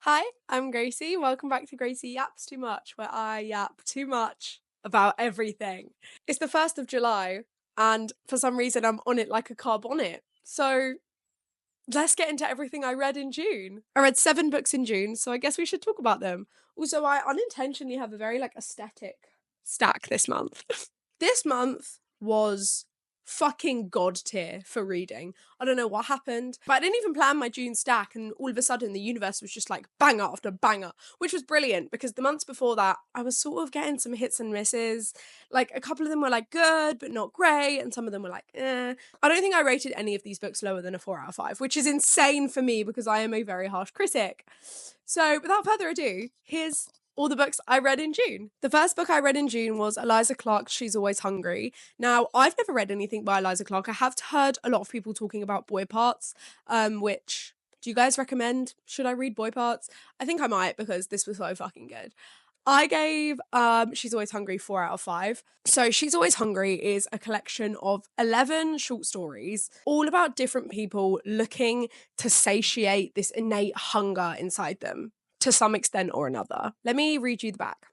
Hi, I'm Gracie. Welcome back to Gracie Yaps Too Much, where I yap too much about everything. It's the 1st of July, and for some reason I'm on it like a carb on it. So let's get into everything I read in June. I read 7 books in June, so I guess we should talk about them. Also, I unintentionally have a very aesthetic stack this month. This month was fucking god tier for reading. I don't know what happened, but I didn't even plan my June stack, and all of a sudden the universe was just like banger after banger, which was brilliant because the months before that I was sort of getting some hits and misses. Like a couple of them were good but not great, and some of them were eh. I don't think I rated any of these books lower than a 4 out of 5, which is insane for me because I am a very harsh critic. So without further ado, here's all the books I read in June. The first book I read in June was Eliza Clark's She's Always Hungry. Now, I've never read anything by Eliza Clark. I have heard a lot of people talking about Boy Parts, which, do you guys recommend? Should I read Boy Parts? I think I might because this was so fucking good. I gave She's Always Hungry 4 out of 5. So She's Always Hungry is a collection of 11 short stories, all about different people looking to satiate this innate hunger inside them to some extent or another. Let me read you the back.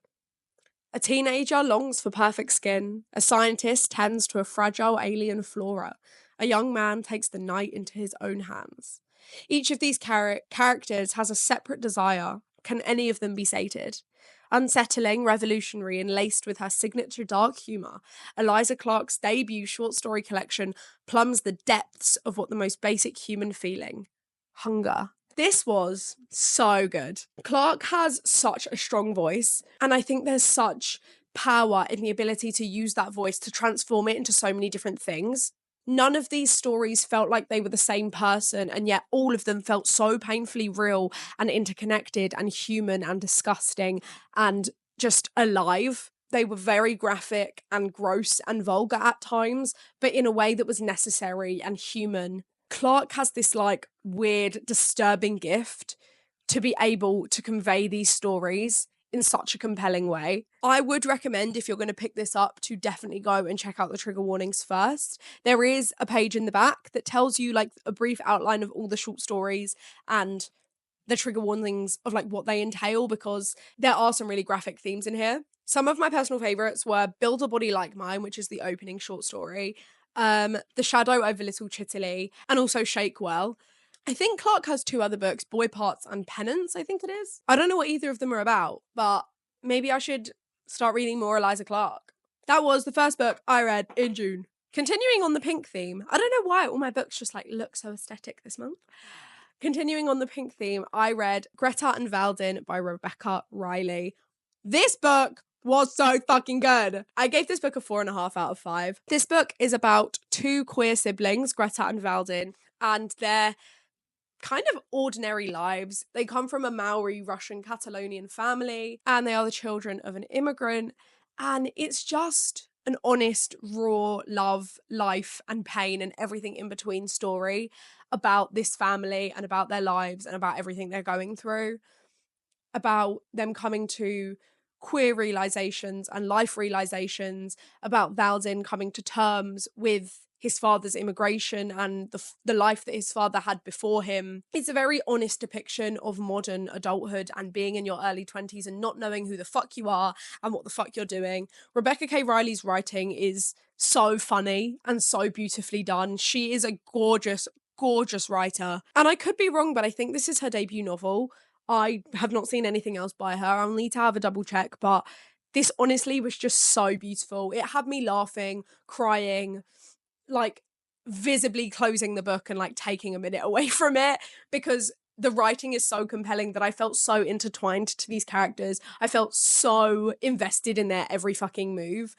A teenager longs for perfect skin. A scientist tends to a fragile alien flora. A young man takes the night into his own hands. Each of these characters has a separate desire. Can any of them be sated? Unsettling, revolutionary, and laced with her signature dark humour, Eliza Clark's debut short story collection plumbs the depths of what the most basic human feeling: hunger. This was so good. Clark has such a strong voice, and I think there's such power in the ability to use that voice to transform it into so many different things. None of these stories felt like they were the same person, and yet all of them felt so painfully real and interconnected and human and disgusting and just alive. They were very graphic and gross and vulgar at times, but in a way that was necessary and human. Clark has this weird, disturbing gift to be able to convey these stories in such a compelling way. I would recommend, if you're going to pick this up, to definitely go and check out the trigger warnings first. There is a page in the back that tells you a brief outline of all the short stories and the trigger warnings of what they entail, because there are some really graphic themes in here. Some of my personal favorites were Build a Body Like Mine, which is the opening short story, The Shadow Over Little Chitterley, and also Shake Well. I think Clark has 2 other books, Boy Parts and Penance, I think it is. I don't know what either of them are about, but maybe I should start reading more Eliza Clark. That was the first book I read in June. Continuing on the pink theme, I don't know why all my books just look so aesthetic this month. Continuing on the pink theme, I read Greta and Valdin by Rebecca Riley. This book was so fucking good. I gave this book a 4.5 out of 5. This book is about 2 queer siblings, Greta and Valdin, and their kind of ordinary lives. They come from a Maori Russian Catalonian family, and they are the children of an immigrant. And it's just an honest, raw love, life, and pain, and everything in between story about this family and about their lives and about everything they're going through, about them coming to queer realizations and life realizations, about Valdin coming to terms with his father's immigration and the life that his father had before him. It's a very honest depiction of modern adulthood and being in your early 20s and not knowing who the fuck you are and what the fuck you're doing. Rebecca K. Riley's writing is so funny and so beautifully done. She is a gorgeous, gorgeous writer. And I could be wrong, but I think this is her debut novel. I have not seen anything else by her. I'll need to have a double check, but this honestly was just so beautiful. It had me laughing, crying, visibly closing the book and taking a minute away from it, because the writing is so compelling that I felt so intertwined to these characters. I felt so invested in their every fucking move.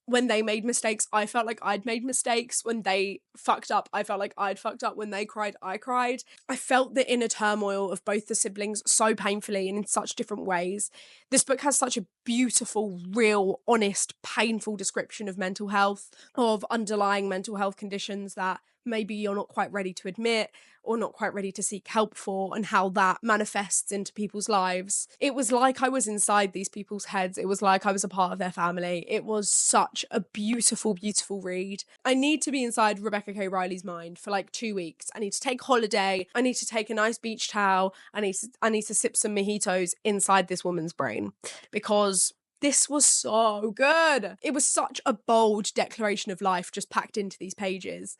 When they made mistakes, I felt like I'd made mistakes. When they fucked up, I felt like I'd fucked up. When they cried, I cried. I felt the inner turmoil of both the siblings so painfully and in such different ways. This book has such a beautiful, real, honest, painful description of mental health, of underlying mental health conditions that maybe you're not quite ready to admit or not quite ready to seek help for, and how that manifests into people's lives. It was like I was inside these people's heads. It was like I was a part of their family. It was such a beautiful, beautiful read. I need to be inside Rebecca K. Riley's mind for like 2 weeks. I need to take holiday. I need to take a nice beach towel. I need to sip some mojitos inside this woman's brain, because this was so good. It was such a bold declaration of life just packed into these pages.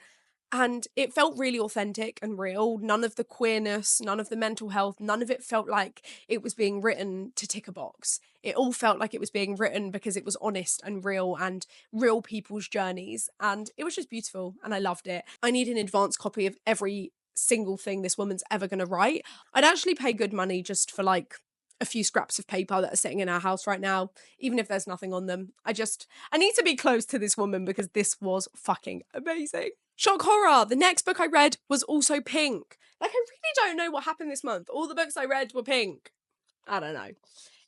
And it felt really authentic and real. None of the queerness, none of the mental health, none of it felt like it was being written to tick a box. It all felt like it was being written because it was honest and real people's journeys. And it was just beautiful and I loved it. I need an advanced copy of every single thing this woman's ever going to write. I'd actually pay good money just for like a few scraps of paper that are sitting in our house right now, even if there's nothing on them. I need to be close to this woman because this was fucking amazing. Shock horror. The next book I read was also pink. Like, I really don't know what happened this month. All the books I read were pink. I don't know.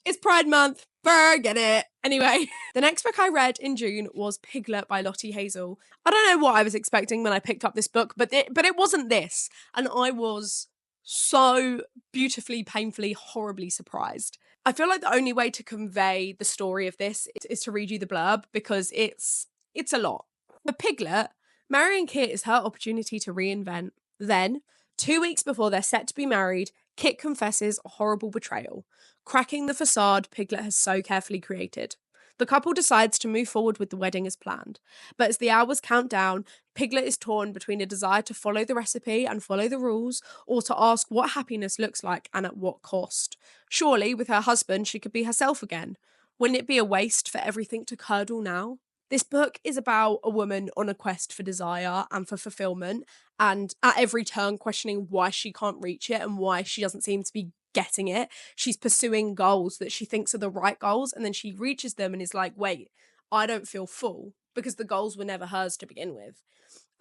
It's Pride Month. Forget it. Anyway, the next book I read in June was Piglet by Lottie Hazel. I don't know what I was expecting when I picked up this book, but it wasn't this. And I was so beautifully, painfully, horribly surprised. I feel like the only way to convey the story of this is to read you the blurb, because it's a lot. For Piglet, marrying Kit is her opportunity to reinvent. Then, 2 weeks before they're set to be married, Kit confesses a horrible betrayal, cracking the facade Piglet has so carefully created. The couple decides to move forward with the wedding as planned, but as the hours count down, Piglet is torn between a desire to follow the recipe and follow the rules, or to ask what happiness looks like and at what cost. Surely, with her husband, she could be herself again. Wouldn't it be a waste for everything to curdle now? This book is about a woman on a quest for desire and for fulfillment, and at every turn questioning why she can't reach it and why she doesn't seem to be getting it. She's pursuing goals that she thinks are the right goals, and then she reaches them and is like, wait, I don't feel full, because the goals were never hers to begin with.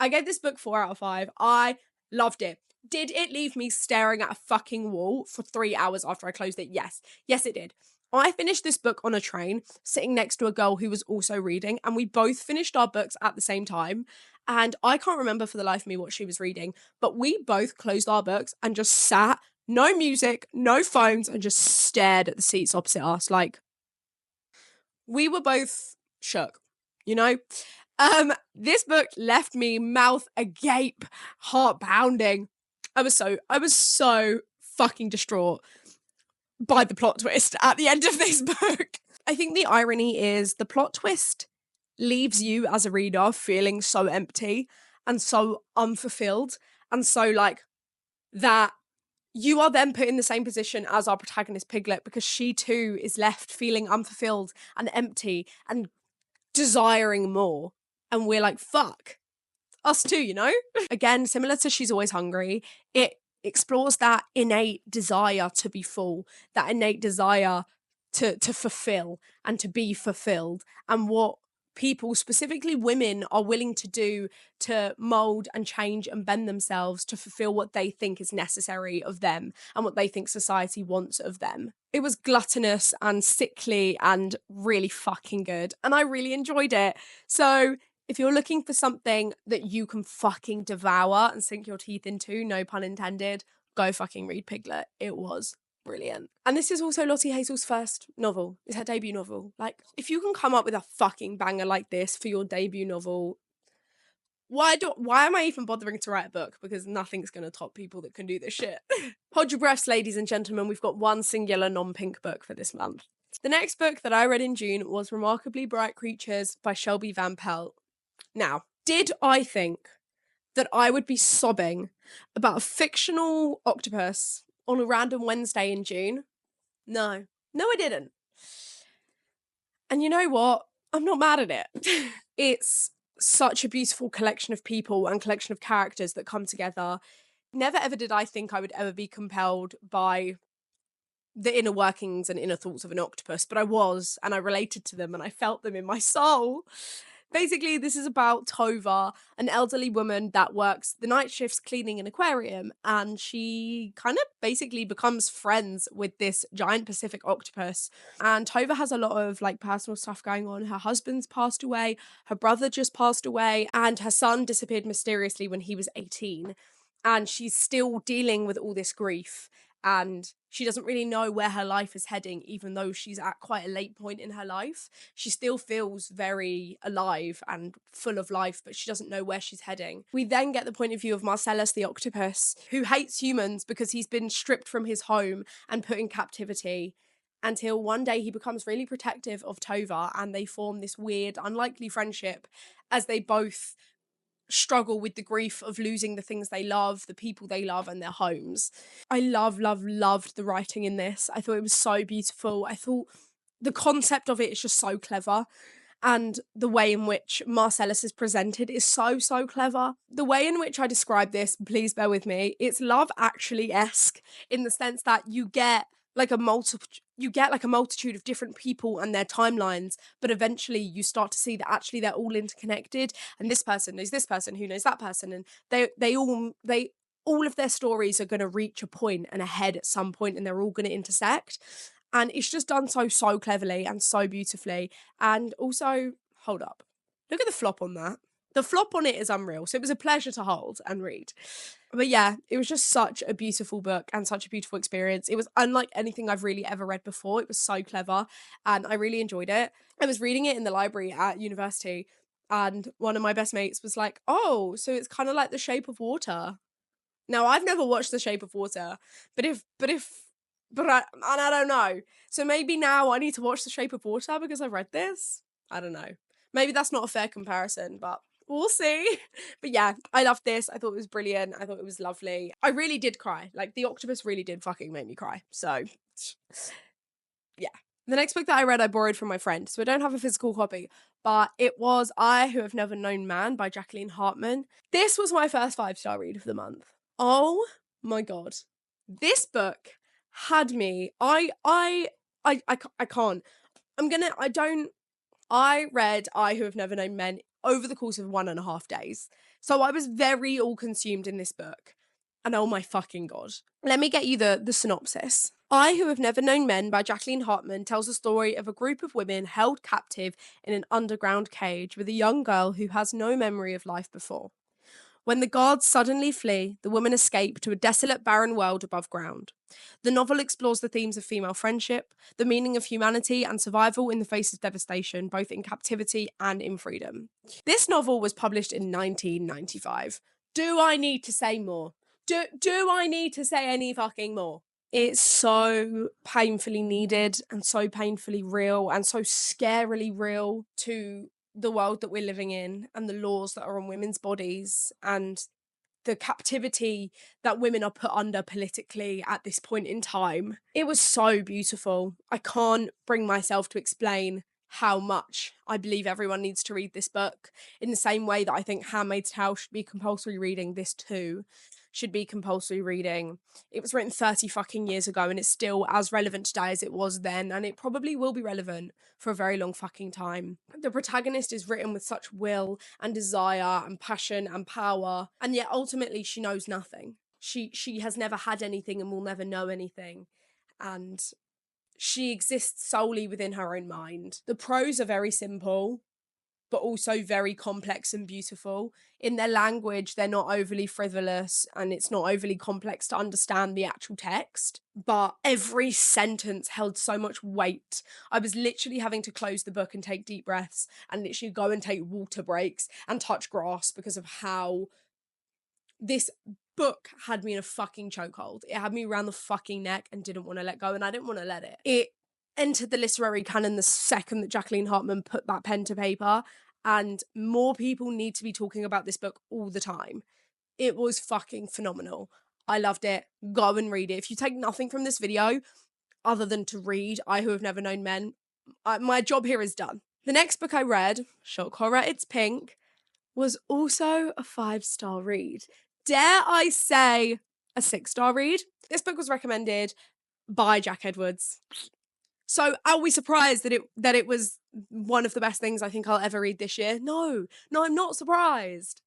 I gave this book 4 out of 5. I loved it. Did it leave me staring at a fucking wall for 3 hours after I closed it? Yes. Yes, it did. I finished this book on a train, sitting next to a girl who was also reading, and we both finished our books at the same time. And I can't remember for the life of me what she was reading, but we both closed our books and just sat, no music, no phones, and just stared at the seats opposite us. Like, we were both shook, you know? This book left me mouth agape, heart pounding. I was so fucking distraught by the plot twist at the end of this book. I think the irony is the plot twist leaves you as a reader feeling so empty and so unfulfilled, and so like that you are then put in the same position as our protagonist Piglet, because she too is left feeling unfulfilled and empty and desiring more. And we're like, fuck, us too, you know? Again, similar to She's Always Hungry, it explores that innate desire to be full, that innate desire to fulfill and to be fulfilled, and what people, specifically women, are willing to do to mold and change and bend themselves to fulfill what they think is necessary of them and what they think society wants of them. It was gluttonous and sickly and really fucking good, and I really enjoyed it. So if you're looking for something that you can fucking devour and sink your teeth into, no pun intended, go fucking read Piglet. It was brilliant. And this is also Lottie Hazel's first novel. It's her debut novel. Like, if you can come up with a fucking banger like this for your debut novel, why am I even bothering to write a book? Because nothing's going to top people that can do this shit. Hold your breaths, ladies and gentlemen. We've got one singular non-pink book for this month. The next book that I read in June was Remarkably Bright Creatures by Shelby Van Pelt. Now, did I think that I would be sobbing about a fictional octopus on a random Wednesday in June? No, I didn't. And you know what? I'm not mad at it. It's such a beautiful collection of people and collection of characters that come together. Never ever did I think I would ever be compelled by the inner workings and inner thoughts of an octopus, but I was, and I related to them and I felt them in my soul. Basically, this is about Tova, an elderly woman that works the night shifts cleaning an aquarium, and she kind of basically becomes friends with this giant Pacific octopus. And Tova has a lot of like personal stuff going on. Her husband's passed away, her brother just passed away, and her son disappeared mysteriously when he was 18. And she's still dealing with all this grief, and she doesn't really know where her life is heading, even though she's at quite a late point in her life. She still feels very alive and full of life, but she doesn't know where she's heading. We then get the point of view of Marcellus the octopus, who hates humans because he's been stripped from his home and put in captivity, until one day he becomes really protective of Tova, and they form this weird, unlikely friendship as they both struggle with the grief of losing the things they love, the people they love, and their homes. I loved the writing in this. I thought it was so beautiful. I thought the concept of it is just so clever. And the way in which Marcellus is presented is so clever. The way in which I describe this, please bear with me, it's Love Actually-esque, in the sense that you get like a multitude of different people and their timelines, but eventually you start to see that actually they're all interconnected, and this person knows this person who knows that person, and they all of their stories are going to reach a point and a head at some point, and they're all going to intersect. And it's just done so cleverly and so beautifully. And also, hold up, look at the flop on that. The flop on it is unreal. So it was a pleasure to hold and read. But yeah, it was just such a beautiful book and such a beautiful experience. It was unlike anything I've really ever read before. It was so clever and I really enjoyed it. I was reading it in the library at university, and one of my best mates was like, "Oh, so it's kind of like The Shape of Water." Now, I've never watched The Shape of Water, I don't know. So maybe now I need to watch The Shape of Water because I've read this. I don't know. Maybe that's not a fair comparison, but we'll see. But yeah, I loved this. I thought it was brilliant. I thought it was lovely. I really did cry. Like, the octopus really did fucking make me cry. So yeah. The next book that I read, I borrowed from my friend, so I don't have a physical copy, but it was I Who Have Never Known Man by Jacqueline Hartman. This was my first 5-star read of the month. Oh my God. This book had me. I can't. I read I Who Have Never Known Men over the course of 1.5 days. So I was very all consumed in this book. And oh my fucking God. Let me get you the synopsis. I Who Have Never Known Men by Jacqueline Hartman tells the story of a group of women held captive in an underground cage with a young girl who has no memory of life before. When the guards suddenly flee, the women escape to a desolate, barren world above ground. The novel explores the themes of female friendship, the meaning of humanity, and survival in the face of devastation, both in captivity and in freedom. This novel was published in 1995. Do I need to say more? Do I need to say any fucking more? It's so painfully needed and so painfully real and so scarily real to the world that we're living in and the laws that are on women's bodies and the captivity that women are put under politically at this point in time. It was so beautiful. I can't bring myself to explain how much I believe everyone needs to read this book, in the same way that I think Handmaid's Tale should be compulsory reading. This too should be compulsory reading. It was written 30 fucking years ago and it's still as relevant today as it was then, and it probably will be relevant for a very long fucking time. The protagonist is written with such will and desire and passion and power, and yet ultimately she knows nothing. She has never had anything and will never know anything, and she exists solely within her own mind. The prose are very simple, but also very complex and beautiful. In their language, they're not overly frivolous and it's not overly complex to understand the actual text, but every sentence held so much weight. I was literally having to close the book and take deep breaths and literally go and take water breaks and touch grass because of how this book had me in a fucking chokehold. It had me around the fucking neck and didn't want to let go, and I didn't want to let it. It entered the literary canon the second that Jacqueline Hartman put that pen to paper, and more people need to be talking about this book all the time. It was fucking phenomenal. I loved it. Go and read it. If you take nothing from this video other than to read I Who Have Never Known Men, my job here is done. The next book I read, Shock Horror It's Pink, was also a 5-star read. Dare I say a 6-star read? This book was recommended by Jack Edwards. So are we surprised that it was one of the best things I think I'll ever read this year? No, no, I'm not surprised.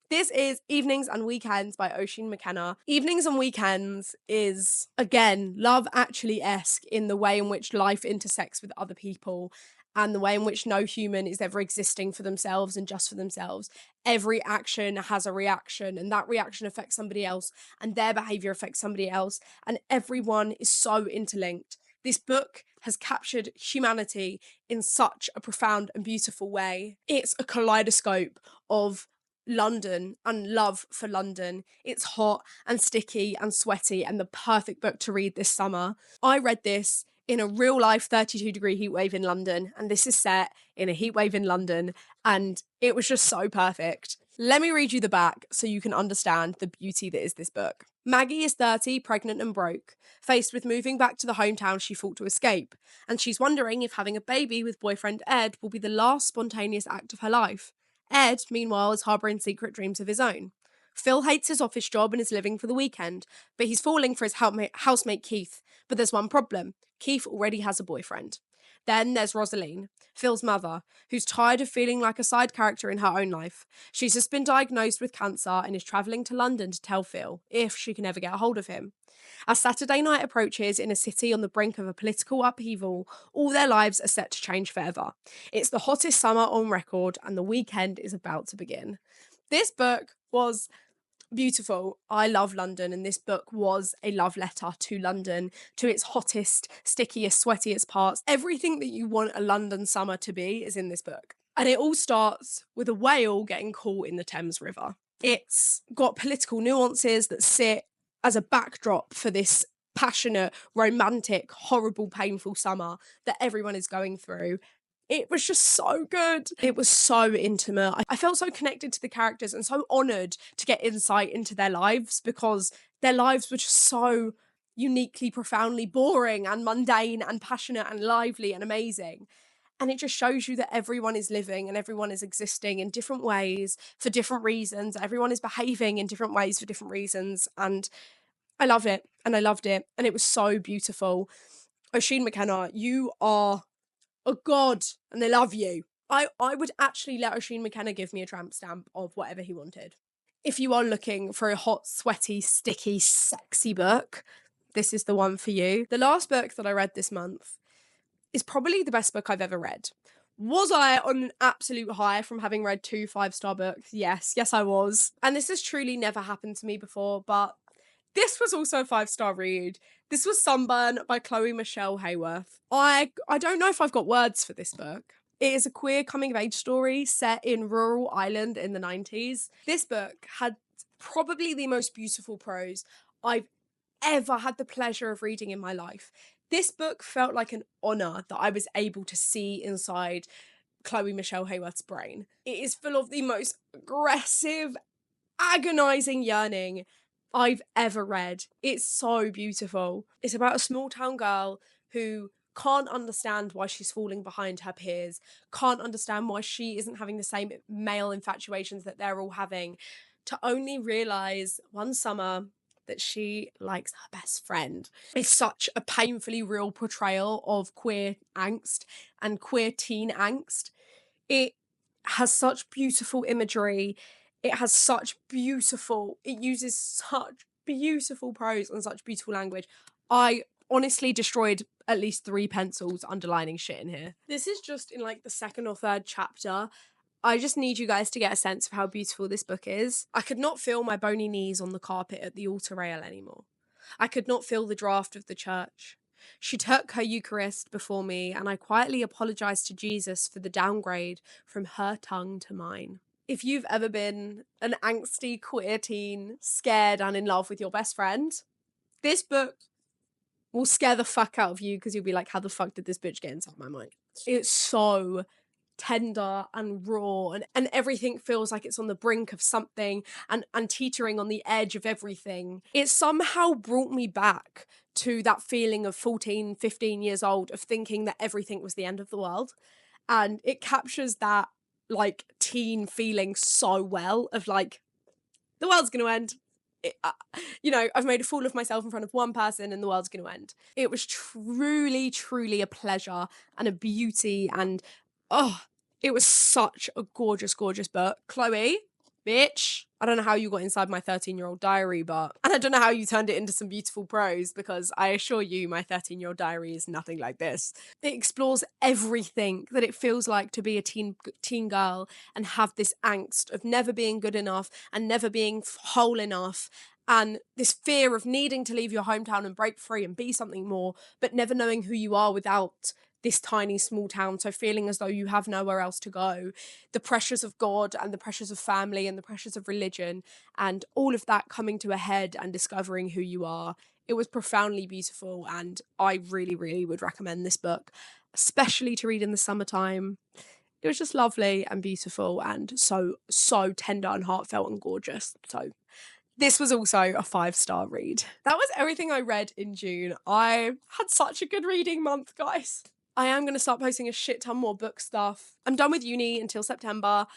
This is Evenings and Weekends by Oisin McKenna. Evenings and Weekends is, again, Love Actually-esque in the way in which life intersects with other people and the way in which no human is ever existing for themselves and just for themselves. Every action has a reaction, and that reaction affects somebody else, and their behaviour affects somebody else, and everyone is so interlinked. This book has captured humanity in such a profound and beautiful way. It's a kaleidoscope of London and love for London. It's hot and sticky and sweaty and the perfect book to read this summer. I read this in a real life 32-degree heatwave in London, and this is set in a heatwave in London, and it was just so perfect. Let me read you the back so you can understand the beauty that is this book. Maggie is 30, pregnant and broke, faced with moving back to the hometown she fought to escape, and she's wondering if having a baby with boyfriend Ed will be the last spontaneous act of her life. Ed, meanwhile, is harbouring secret dreams of his own. Phil hates his office job and is living for the weekend, but he's falling for his housemate Keith. But there's one problem. Keith already has a boyfriend. Then there's Rosaline, Phil's mother, who's tired of feeling like a side character in her own life. She's just been diagnosed with cancer and is travelling to London to tell Phil, if she can ever get a hold of him. As Saturday night approaches in a city on the brink of a political upheaval, all their lives are set to change forever. It's the hottest summer on record, and the weekend is about to begin. This book was beautiful. I love London, and this book was a love letter to London, to its hottest, stickiest, sweatiest parts. Everything that you want a London summer to be is in this book. And it all starts with a whale getting caught in the Thames River. It's got political nuances that sit as a backdrop for this passionate, romantic, horrible, painful summer that everyone is going through. It was just so good. It was so intimate. I felt so connected to the characters and so honoured to get insight into their lives, because their lives were just so uniquely, profoundly boring and mundane and passionate and lively and amazing. And it just shows you that everyone is living and everyone is existing in different ways for different reasons. Everyone is behaving in different ways for different reasons. And I love it. And I loved it. And it was so beautiful. Oisin McKenna, you are a god and I love you. I would actually let Oisin McKenna give me a tramp stamp of whatever he wanted. If you are looking for a hot, sweaty, sticky, sexy book, this is the one for you. The last book that I read this month is probably the best book I've ever read. Was I on an absolute high from having read 2 5-star books? Yes, I was. And this has truly never happened to me before, but this was also a 5-star read. This was Sunburn by Chloe Michelle Hayworth. I don't know if I've got words for this book. It is a queer coming-of-age story set in rural Ireland in the 90s. This book had probably the most beautiful prose I've ever had the pleasure of reading in my life. This book felt like an honour that I was able to see inside Chloe Michelle Hayworth's brain. It is full of the most aggressive, agonising yearning I've ever read. It's so beautiful. It's about a small town girl who can't understand why she's falling behind her peers, can't understand why she isn't having the same male infatuations that they're all having, to only realise one summer that she likes her best friend. It's such a painfully real portrayal of queer angst and queer teen angst. It has such beautiful imagery. It uses such beautiful prose and such beautiful language. I honestly destroyed at least 3 pencils underlining shit in here. This is just in like the second or third chapter. I just need you guys to get a sense of how beautiful this book is. I could not feel my bony knees on the carpet at the altar rail anymore. I could not feel the draft of the church. She took her Eucharist before me, and I quietly apologised to Jesus for the downgrade from her tongue to mine. If you've ever been an angsty queer teen, scared and in love with your best friend, this book will scare the fuck out of you, because you'll be like, how the fuck did this bitch get inside my mind? It's so tender and raw, and everything feels like it's on the brink of something and teetering on the edge of everything. It somehow brought me back to that feeling of 14, 15 years old, of thinking that everything was the end of the world. And it captures that like teen feeling so well, of like, the world's gonna end. I've made a fool of myself in front of one person and the world's going to end. It was truly, truly a pleasure and a beauty. And oh, it was such a gorgeous, gorgeous book. Chloe, bitch, I don't know how you got inside my 13-year-old diary, and I don't know how you turned it into some beautiful prose, because I assure you my 13-year-old diary is nothing like this. It explores everything that it feels like to be a teen girl and have this angst of never being good enough and never being whole enough, and this fear of needing to leave your hometown and break free and be something more, but never knowing who you are without this tiny small town, so feeling as though you have nowhere else to go, the pressures of God and the pressures of family and the pressures of religion, and all of that coming to a head and discovering who you are. It was profoundly beautiful, and I really, really would recommend this book, especially to read in the summertime. It was just lovely and beautiful and so, so tender and heartfelt and gorgeous. So this was also a 5-star read. That was everything I read in June. I had such a good reading month, guys. I am going to start posting a shit ton more book stuff. I'm done with uni until September,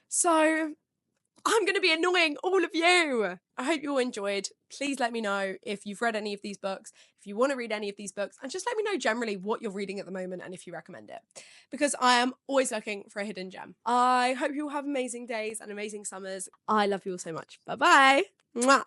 so I'm going to be annoying all of you. I hope you all enjoyed. Please let me know if you've read any of these books, if you want to read any of these books, and just let me know generally what you're reading at the moment and if you recommend it, because I am always looking for a hidden gem. I hope you all have amazing days and amazing summers. I love you all so much. Bye-bye. Mwah.